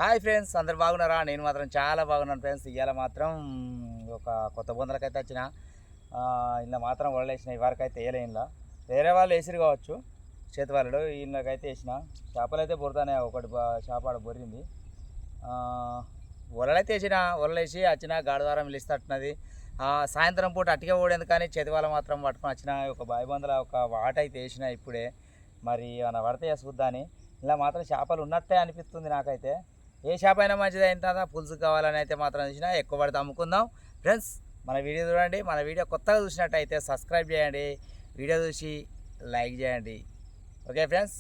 Hi friends, అందరు బాగున్నారా? నేను మాత్రం చాలా బాగున్నాను ఫ్రెండ్స్. ఇవాళ మాత్రం ఒక కొత్త బొందలకైతే వచ్చిన ఇలా మాత్రం వడలేసిన వరకు అయితే వేయలే. ఇలా వేరే వాళ్ళు వేసిరు కావచ్చు, చేతి వాళ్ళు వీళ్ళకైతే వేసిన. చేపలు అయితే బొరుతానే, ఒకటి చేప ఆడ బొర్రింది. వలలైతే వేసిన, వలలేసి వచ్చిన గాడివారం పిలుస్తున్నది. సాయంత్రం పూట అట్టిగా పోడేందుకు కానీ చేతి వాళ్ళ మాత్రం పట్టుకొని వచ్చిన. ఒక బావి బందల ఒక వాట అయితే వేసిన ఇప్పుడే. మరి ఏమైనా పడితే చూద్దాని. ఇలా మాత్రం చేపలు ఉన్నట్టే అనిపిస్తుంది నాకైతే. ఏ చేప అయినా మంచిది అయిన తర్వాత పులుసు కావాలని అయితే మాత్రం చూసినా, ఎక్కువ పడితే అమ్ముకుందాం. ఫ్రెండ్స్, మన వీడియో చూడండి. మన వీడియో కొత్తగా చూసినట్టయితే సబ్స్క్రైబ్ చేయండి, వీడియో చూసి లైక్ చేయండి. Okay friends.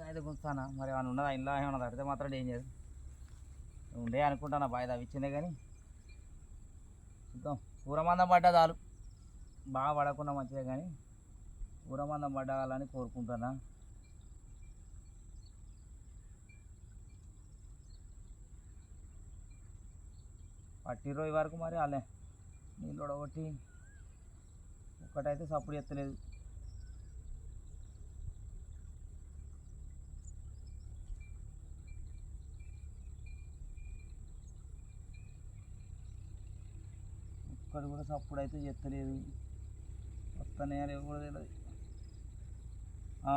అయితే గుంచుతానా మరి ఏమైనా ఉన్నదా? ఇంట్లో ఏమన్నా తడితే మాత్రం డేంజర్ ఉండే అనుకుంటాను. బాగా తవ్విచ్చిందే కానీ చూద్దాం. ఊరమందం పడ్డా చాలు, బాగా పడకుండా మంచిదే కానీ ఊరమందం పడ్డాలని కోరుకుంటున్నా. పట్టి రోజు వరకు మరి వాళ్ళే నీళ్ళు ఒడగొట్టి ఒక్కటైతే సప్పుడు ఎత్తలేదు. ఒక్కటి కూడా సప్పుడు అయితే ఎత్తలేదు. వస్తానే కూడా తెలియదు.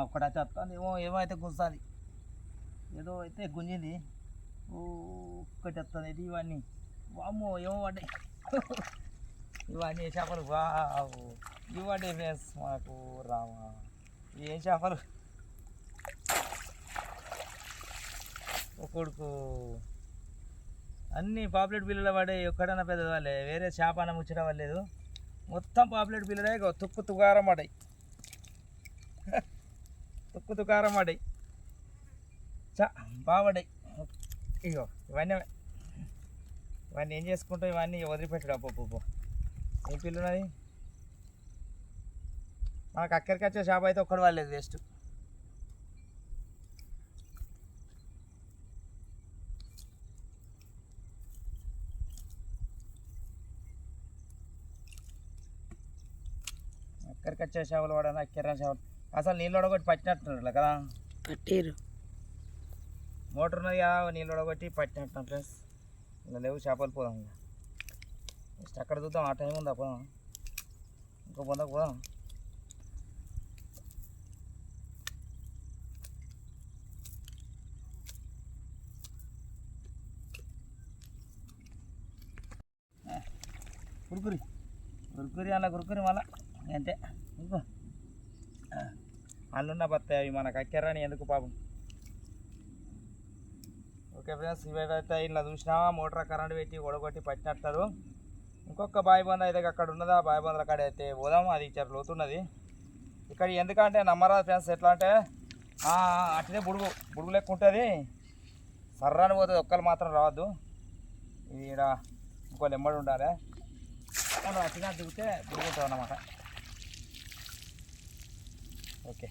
ఒక్కటైతే వస్తుంది ఏమో అయితే గుంజుతుంది, ఏదో అయితే గుంజింది. ఒక్కటి వస్తుంది. ఇవన్నీ వామ్మో ఏమో పడ్డాయి. ఇవన్నీ ఏ చేపలు ఇవ్వండి ఫ్రెండ్స్. మాకు రామా ఏం చేపలు. కొడుకు అన్నీ పాపులేట్ బిల్లులు పడే. ఎక్కడన్నా పెద్దవాళ్ళే, వేరే చేప అన్న ముచ్చట వాళ్ళలేదు. మొత్తం పాపులేట్ బిల్లులే. తుక్కు తుకారం పడ్డాయి, తుక్కు తుకారం పడ్డాయి. బాగుపడ్డాయి. ఇగో ఇవన్నీ ఏం చేసుకుంటాం, ఇవన్నీ వదిలిపెట్టడు. అప్పు ఏం పిల్లున్నది మనకు. అక్కడికి వచ్చే చేప అయితే ఒక్కడు వాళ్ళలేదు, వేస్ట్. అక్కడికి వచ్చే చేపలు వాడని అక్కర చేపలు అసలు నీళ్ళు ఒడగొట్టి పట్టినట్టున్నారు కదా. పట్టిరు మోటార్ ఉన్నది కదా, నీళ్ళు ఒడగొట్టి పట్టినట్టు ఫ్రెండ్స్. ఇలా లేవు చేపలు. పోదాం ఇంకా నెక్స్ట్ అక్కడ చూద్దాం. ఆ టైం ఉందా? పోదాం, ఇంకో పొందకు పోదాం. గురుకురి అలా గురుకురి మళ్ళా అంతే. ఇంకో అల్లున్న బత్తాయి అవి మనకు అక్కరాని ఎందుకు పాపం. ఓకే ఫ్రెండ్స్, ఇవైతే ఇలా చూసినావా, మోటార్ కరెంట్ పెట్టి ఒడగొట్టి పట్టినట్టారు. ఇంకొక బావి బంద అయితే అక్కడ ఉన్నదా, బావి బందల కాడ అయితే పోదాం. అది ఇచ్చారు లోతున్నది ఇక్కడ. ఎందుకంటే నమ్మరాదు ఫ్రెండ్స్. ఎట్లా అంటే అట్లనే బుడుగు లెక్క ఉంటుంది, సర్రాని పోతుంది. ఒక్కరు మాత్రం రావద్దు. ఇది ఇక్కడ ఇంకో లెమ్మడి ఉండాలి. మనం అట్లా దిగితే బుడుగుంటుంది అన్నమాట. ఓకే,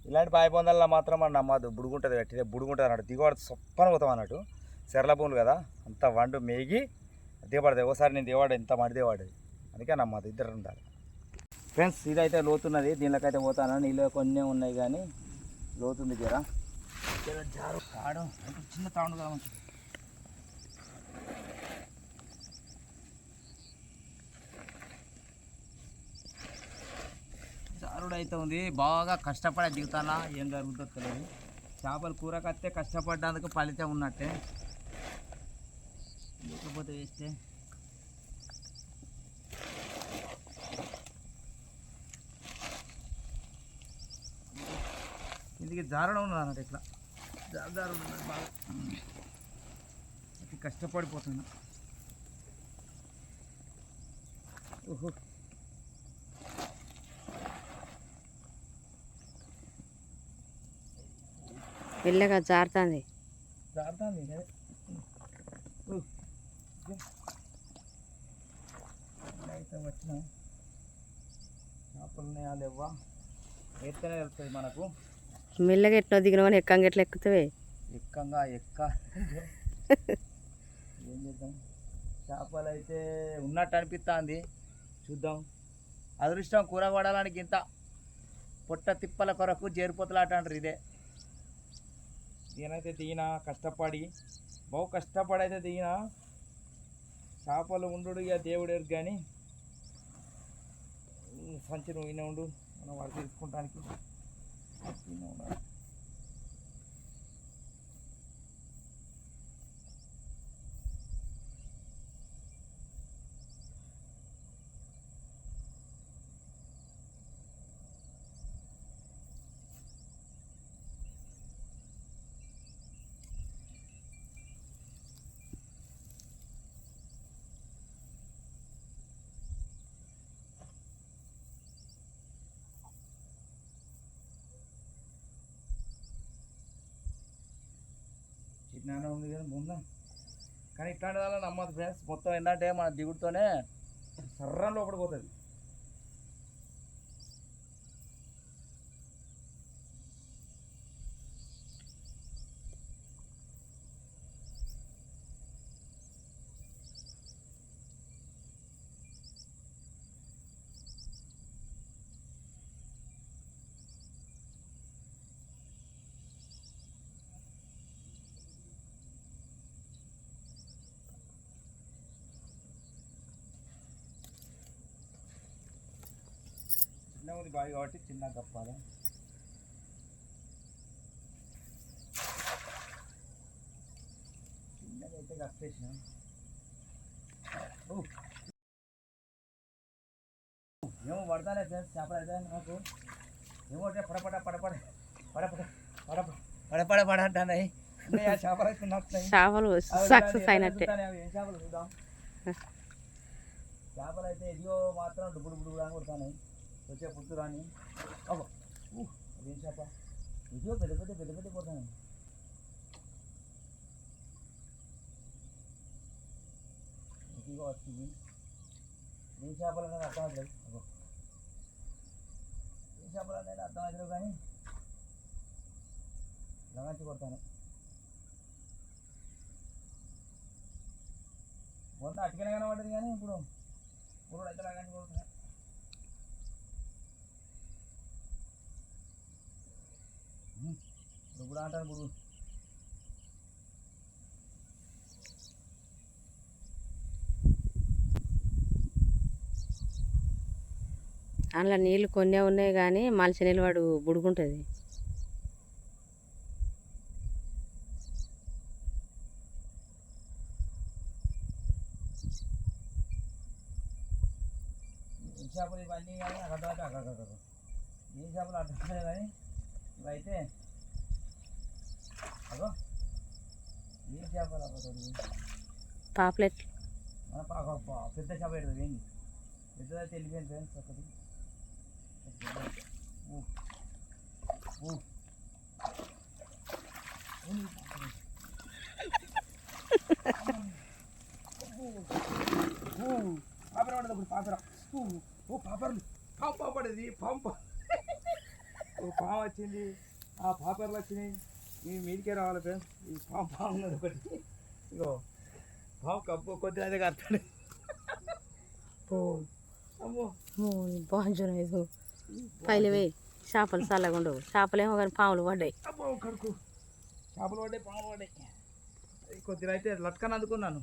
ఇలాంటి బావి పొందాలలో మాత్రం మనం నమ్మద్దు. బుడుగుంటుంది, గట్టిగా బుడుగుంటుంది అన్నట్టు. దిగబడి సొప్పన పోతాం అన్నట్టు. సెర్ల భూములు కదా, అంత వండు మేగి దిగబడతాయి. ఒకసారి నేను దిగవాడు, ఎంత మడి దిగబడేది. అందుకే నమ్మద్దు, ఇద్దరు ఉండాలి ఫ్రెండ్స్. ఇదైతే లోతున్నది, దీనిలోకైతే పోతాను. నీళ్ళు కొన్ని ఉన్నాయి కానీ లోతుంది జరా. జారు తాడు చిన్న తాడు కదా మంచి. జారుడు అయితే ఉంది. బాగా కష్టపడే దిగుతానా, ఏం జరుగుతుందో తెలియదు. చేపలు కూరకత్తే కష్టపడ్డందుకు ఫలితం ఉన్నట్టే, లేకపోతే వేస్తే. ఇందుకు జారడం ఉన్నది అన్నట్టు. ఇట్లా జారు ఉన్నది బాగా. కష్టపడిపోతున్నా. ఓహో, మెల్లగా జారుతుంది. అయితే వచ్చిన చేపలు ఉన్నాయా లేవా ఎత్తనే వెళ్తుంది మనకు. మెల్లగా ఎట్లా దిగినామని ఎక్కంగా ఎట్లా ఎక్కుతావే? ఎక్కంగా ఏం చేపలు అయితే ఉన్నట్టు అనిపిస్తుంది. చూద్దాం. అదృష్టం కూర పడాలని ఇంత పొట్ట తిప్పల కొరకు జేరిపోతలాట అంటారు. ఇదే నేనైతే దిగిన కష్టపడి బహు కష్టపడి అయితే దిగిన. చేపలు ఉండు ఇక దేవుడు ఎరుగు కానీ సంచి నువ్వు ఈయన ఉండు, మనం వాడు తీసుకుంటానికి ఉండాలి. చిన్న ఉంది కదా ముందు, కానీ ఇట్లాంటి వాళ్ళ నమ్మదు ఫ్రెండ్స్. మొత్తం ఏంటంటే మన దిగుడుతోనే సర్రం లోపలికి పోతుంది. చిన్న ఉంది బావి కాబట్టి చిన్న కప్పాలి. చిన్నదైతే కప్పేసిన. ఏమో పడతానే ఫ్రెండ్స్ చేపలు అయితే నాకు ఏమో పడపడ పడపడ పడపడ పడపడ పడపడ పడ అంటున్నాయి. చేపలు అయితే నచ్చుతాయి. చేపలు సక్సెస్ అయినట్టే. ఏం చేపలు చూద్దాం. చేపలు అయితే ఎదిగో మాత్రం డుబ్బుడు బుడుగు అని కొడతాయి. వచ్చే పుట్టు రాని అబ్బో అదేం చేప ఇదిగో పెద్ద పెద్ద పెద్ద పెద్ద పోతాను. ఇదిగో వచ్చింది. ఏ చేపలు అనేది అర్థం అవుతుంది. అబ్బో ఏ చేపలు అనేది అర్థం అవుతుంది కానీ లగాంచి కొడతాను. మొన్న అటుకనే కనబడ్డది కానీ ఇప్పుడు ఇప్పుడు అయితే లగాంచి కొడుతున్నాయి. ఇప్పుడు అంటాను ఇప్పుడు అందులో నీళ్ళు కొన్నే ఉన్నాయి కానీ మలిసి నీళ్ళు వాడు బుడుగుంటుంది. చేపలు ఇవన్నీ కానీ అక్కడ ఏ చేపలు అర్థం కానీ ఇవైతే అదో ఏ చేపలు అవ్వదు. పాపులెట్ పెద్ద చేప పెడుతుంది. ఏంటి పెద్దదైతే వెళ్ళిపోయింది ఫ్రెండ్స్. ఒకటి పాపర పడదు. ఒకటి పాపర. ఓ పాపర్లు పాము పాము పడేది. పాము పాము వచ్చింది. ఆ పాపర్లు వచ్చినాయి. మీ మీదికే రావాలి ఫ్రెండ్స్. ఈ పాము ఉన్నది ఒకటి. ఇగో పాము కప్పు కొద్దిగా అయితే కడతాడు. అమ్మో బాగుంది. పైలవే చేపలు చల్లగా ఉండవు. చేపలేమో కానీ పాములు పడ్డాయి. అబ్బో కడుకు చేపలు పడ్డాయి, పాములు పడ్డాయి. కొద్దిగా అయితే లట్కని అందుకున్నాను.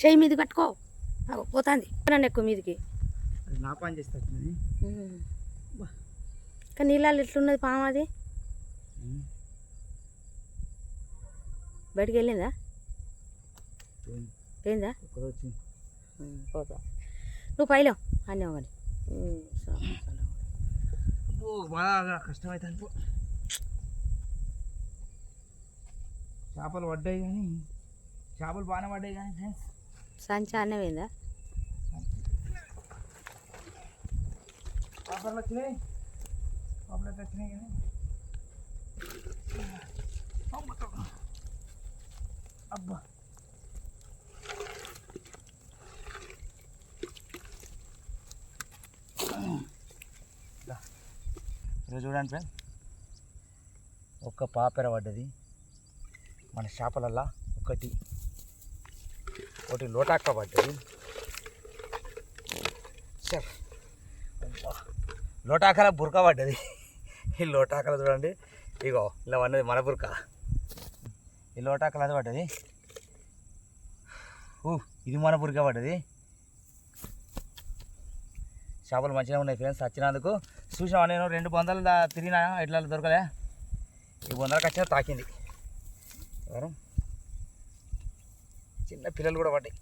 చెయ్యి మీది కట్టుకో పోతుంది. ఎక్కువ మీదికి అది నా పని చేస్తుంది. కానీ నీళ్ళల్లో ఎట్లున్నది పాము? అది బయటికి వెళ్ళిందా? పోయిందా? పోతా నువ్వు పైలో అన్నీ కానీ బాగా కష్టమైతే అనుకో. చేపలు పడ్డాయి కానీ చేపలు బాగానే పడ్డాయి కానీ ఫ్రెండ్స్ సంచి అన్నే పోయిందా? పాపర్లు వచ్చినాయి. పాపర్లు అయితే వచ్చినాయి కానీ అబ్బా ఇక చూడండి ఫ్రెండ్, ఒక్క పాపెర పడ్డది మన చేపలల్లా. ఒకటి లోటాక్క పడ్డది. లోటాకల బురక పడ్డది. ఈ లోటాకల చూడండి, ఇగో ఇలా పన్నది మన బురక. ఈ లోటాకల అది పడ్డది. ఇది మన బురక పడ్డది. చేపలు మంచిగా ఉన్నాయి ఫ్రెండ్స్. వచ్చినందుకు చూసావా, నేను 2 బొందలు తిరిగినా ఇట్లా దొరకలే. ఈ బొందలకు వచ్చిన తాకింది. ఎవరు చిన్న పిల్లలు కూడా పడ్డాయి.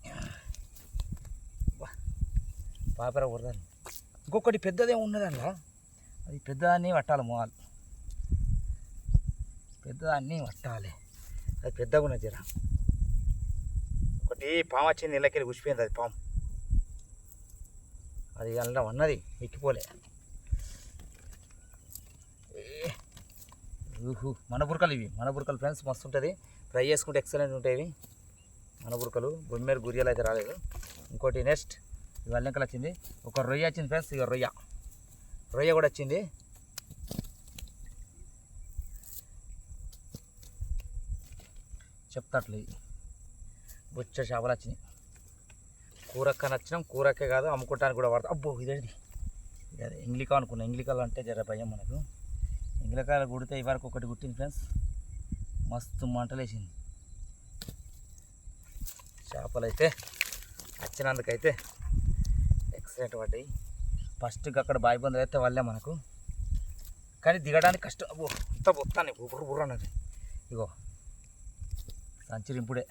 పాపర ఉరదాన్ని. ఇంకొకటి పెద్దదే ఉన్నదల్లా, అది పెద్దదాన్ని పట్టాలి. మొహాలు పెద్దదాన్ని పట్టాలి, అది పెద్దగా ఉన్నది జర. ఒకటి పాము వచ్చింది, ఇళ్ళకెళ్ళి కూర్చిపోయింది. అది పాము, అది అలా ఉన్నది, ఎక్కిపోలే. మన బురకలు ఇవి, మన బురకలు ఫ్రెండ్స్. మస్తు ఉంటుంది, ఫ్రై చేసుకుంటే ఎక్సలెంట్ ఉంటాయి ఇవి మన బురకలు. బొమ్మేరు గురియలు అయితే రాలేదు. ఇంకోటి నెక్స్ట్ ఇవి అల్లెంకలు వచ్చింది. ఒక రొయ్య వచ్చింది ఫ్రెండ్స్. ఇక రొయ్య కూడా వచ్చింది. చెప్తాట్లు ఇవి బొచ్చ చేపలు వచ్చినాయి. కూరక్క నచ్చినాం, కూరక్కే కాదు అమ్ముకోవటానికి కూడా వాడతాం. అబ్బో ఇదేంటి, అదే ఇంగ్లికా అనుకున్నా. ఇంగ్లికాలు అంటే జర భయం మనకు. ఇంగ్లికాయలు కుడితే ఈ వరకు ఒకటి కుట్టింది ఫ్రెండ్స్, మస్తు మంటలేసింది. చేపలు అయితే వచ్చినందుకైతే ఎక్సలెంట్ పడ్డాయి. ఫస్ట్కి అక్కడ బావి బందులు అయితే వాళ్ళే మనకు, కానీ దిగడానికి కష్టం. అబ్బో ఇంత బొత్తాన్ని బుర్ర అన్నది. ఇగో సంచిరింపుడే.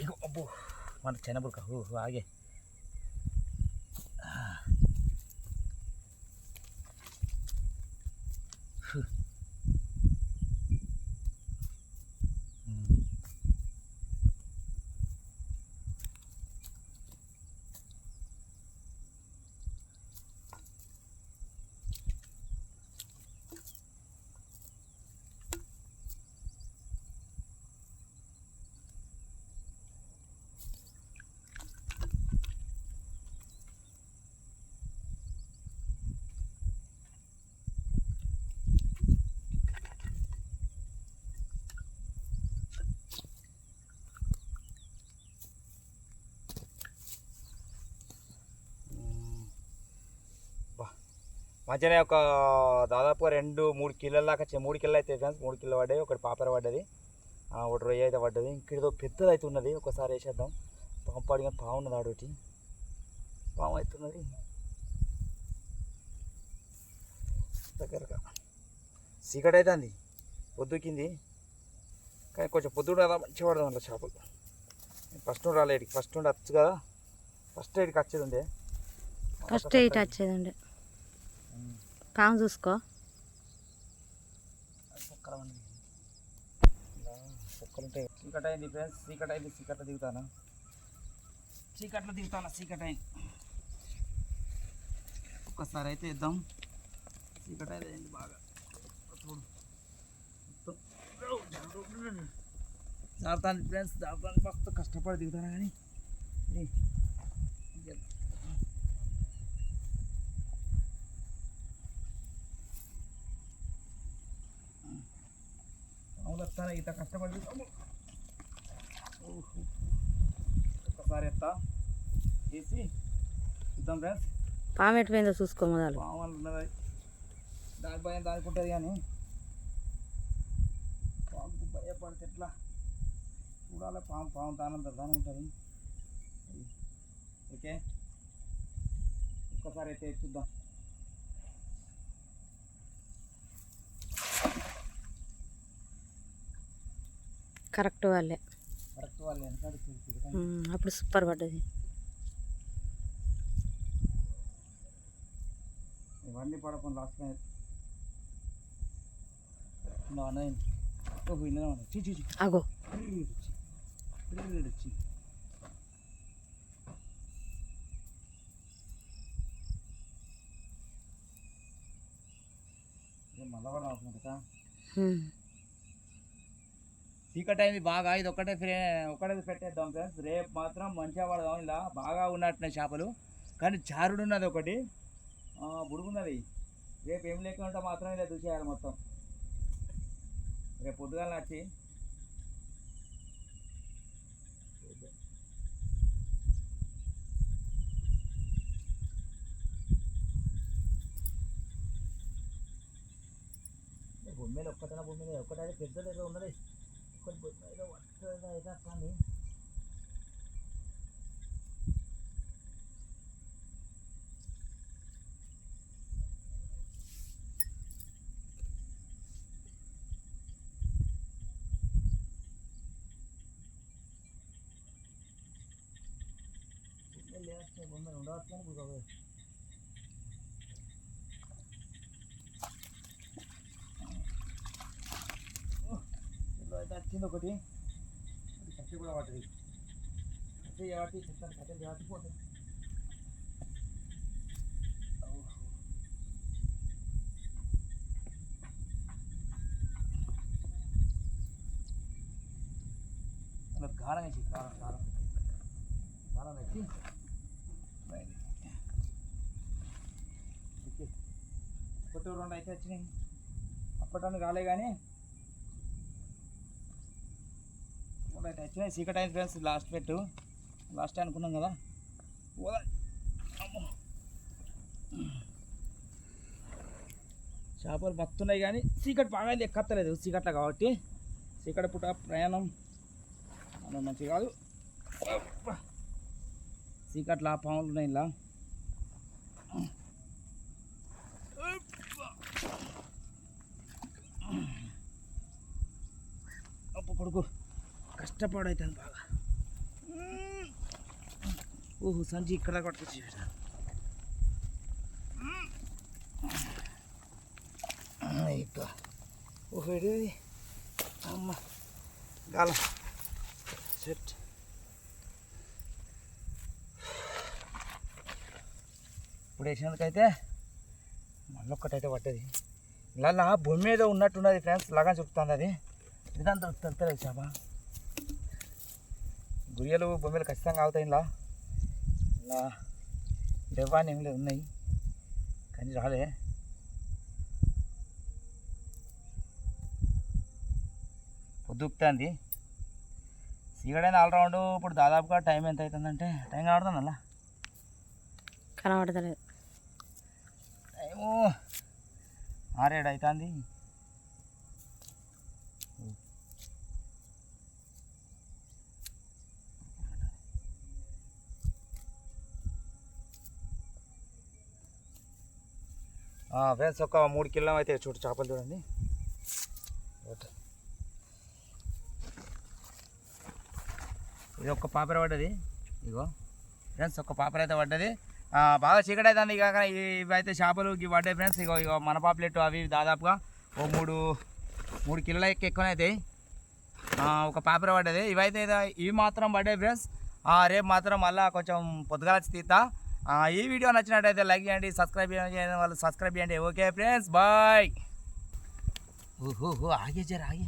ఇగో అబ్బో మన చెనబురక. ఆగే మధ్యనే ఒక దాదాపు 2-3 కిలోల దాకా 3 కిలోలు అయితే ఫ్రెండ్స్. 3 కిలో పడ్డాయి. ఒకటి పాపర పడ్డది, ఒకటి రొయ్య అయితే పడ్డది. ఇంకేదో పెద్దది అయితే ఉన్నది. ఒకసారి వేసేద్దాం. పాము పడిన పాము ఉన్నది, ఆడోటి పాము అవుతున్నది దగ్గరగా. చీకటి అయితే అంది, పొద్దుకింది. కానీ కొంచెం పొద్దుడు కదా మంచిగా పడదాం అట్లా చేపలు. ఫస్ట్ నుండి రాలే, ఫస్ట్ నుండి వచ్చు కదా. ఫస్ట్ ఇటుకి వచ్చేది ఉండే, ఫస్ట్ ఇటు వచ్చేది ఉండే. పాము చూసుకో. కుక్కలు ఉంటాయి. చీకటి అయింది ఫ్రెండ్స్, చీకటి అయింది. చీకట్లో దిగుతాను. చీకటి అయింది. ఒక్కసారి అయితే ఇద్దాం. చీకటి అయితే అయింది బాగా. చూడు జాగ్రత్త ఫ్రెండ్స్, జాగ్రత్త. మస్తు కష్టపడి దిగుతాను కానీ వస్తాను. ఇంత కష్టపడి ఒక్కసారి ఎత్తా వేసి చూద్దాం ఫ్రెండ్స్. పాము ఎటుపోయిందో చూసుకో మొదలు. పాము ఉన్నది, దాని భయం దానికి ఉంటుంది. కానీ పాముకు భయపడితే ఎట్లా చూడాలి. పాము దానంత దాని ఉంటుంది. ఓకే, ఒక్కసారి అయితే చూద్దాం. కరెక్ట్ వాళ్ళే అప్పుడు సూపర్ పడ్డది. ఇవన్నీ పడకుండా లాస్ట్ అగో చీకటి అయింది బాగా. ఇది ఒకటే పెట్టేద్దాం ఫ్రెండ్స్. రేపు మాత్రం మంచిగా పడదాం. ఇలా బాగా ఉన్నట్టున్నాయి చేపలు, కానీ చారుడు ఉన్నది ఒకటి, బుడుగున్నది. రేపు ఏం లేకుండా మాత్రం ఇలా చూసేయాలి మొత్తం. రేపు పొద్దుగాల వచ్చి భూమి మీద ఒక్కటైనా భూమి మీద ఒక్కటైతే పెద్దది ఏదో ఉన్నది. ఒక్కటి భూమి మీద ఒక్కటైతే అయితే కానీ భూమి ఉండవచ్చు కానీ ఇప్పుడు అయితే వచ్చింది ఒకటి కట్టి కూడా పట్టది. కట్టి కాబట్టి చెప్తాను కట్టెలు కాబట్టి పోతుంది. కారం వేసి కారం కారం కారం వేసి కొట్టు 2 అయితే వచ్చినాయి. అప్పటాన్ని కాలే కానీ అయితే వచ్చినాయి. సీకట్ అయితే ఫ్రెండ్స్ లాస్ట్ పెట్టు లాస్ట్ అనుకున్నాం కదా. చేపలు బతున్నాయి కానీ చీకటి బాగా ఎక్కత్తలేదు చీకట్ల కాబట్టి. చీకటి పూట ప్రయాణం మనం మంచిగా కాదు. చీకట్ల పాములు ఉన్నాయి ఇలా. అప్పు కొడుకు కష్టపడైతుంది బాగా. ఓహో సంచి ఇక్కడ కొట్టుకొచ్చి ఇంకా ఓహో ఇది అమ్మ గాలం సెట్. ఇప్పుడు వేసినందుకైతే మళ్ళీ ఒక్కటైతే పట్టది. ఇలా భూమి మీద ఉన్నట్టున్నది ఫ్రెండ్స్. లాగా చెప్తుంది అది. ఇదంతా తెలుస్తుంది చేప. గురియలు భూమిలో ఖచ్చితంగా అవుతాయి. ఇలా ఇలా దెవ్వాన్ని ఏమి లేదు ఉన్నాయి కానీ రాలే. పొద్దుకుతుంది సీగడైనా ఆల్రౌండ్. ఇప్పుడు దాదాపుగా టైం ఎంత అవుతుందంటే టైం కనబడుతుంది అలా కనబడతలేదు. టైము 6-7 అవుతుంది. ఫ్రెండ్స్ ఒక 3 కిలో అయితే చూడు చేపలు చూడండి. ఇది ఒక్క పాపర పడ్డది. ఇగో ఫ్రెండ్స్ ఒక్క పాపర అయితే పడ్డది. బాగా చీకటి అవుతుంది. ఇక ఇవి అయితే చేపలు ఇవి పడ్డాయి ఫ్రెండ్స్. ఇగో మన పాపులెట్ అవి దాదాపుగా ఓ 3 కిలోల ఎక్కువనే అవుతాయి. ఒక పాపర పడ్డది. ఇవైతే ఇవి మాత్రం పడ్డాయి ఫ్రెండ్స్. రేపు మాత్రం మళ్ళీ కొంచెం పొద్దుగాల తీస్తా. ఈ వీడియో నచ్చినట్టయితే లైక్ చేయండి, సబ్స్క్రైబ్ చేయండి, వాళ్ళు సబ్స్క్రైబ్ చేయండి. Okay friends bye. ఓహో ఆగే జర ఆగే.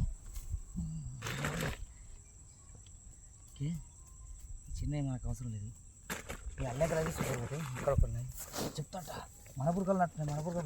ఓకే చిన్నవి మనకు అవసరం లేదు. ఈ అల్లెక్కలు అయితే సూపర్ పోతాయి. ఇక్కడ ఉన్నాయి చెప్తాంట మన బుర్కలు నట్టున్నాయి. మన బుర్కలు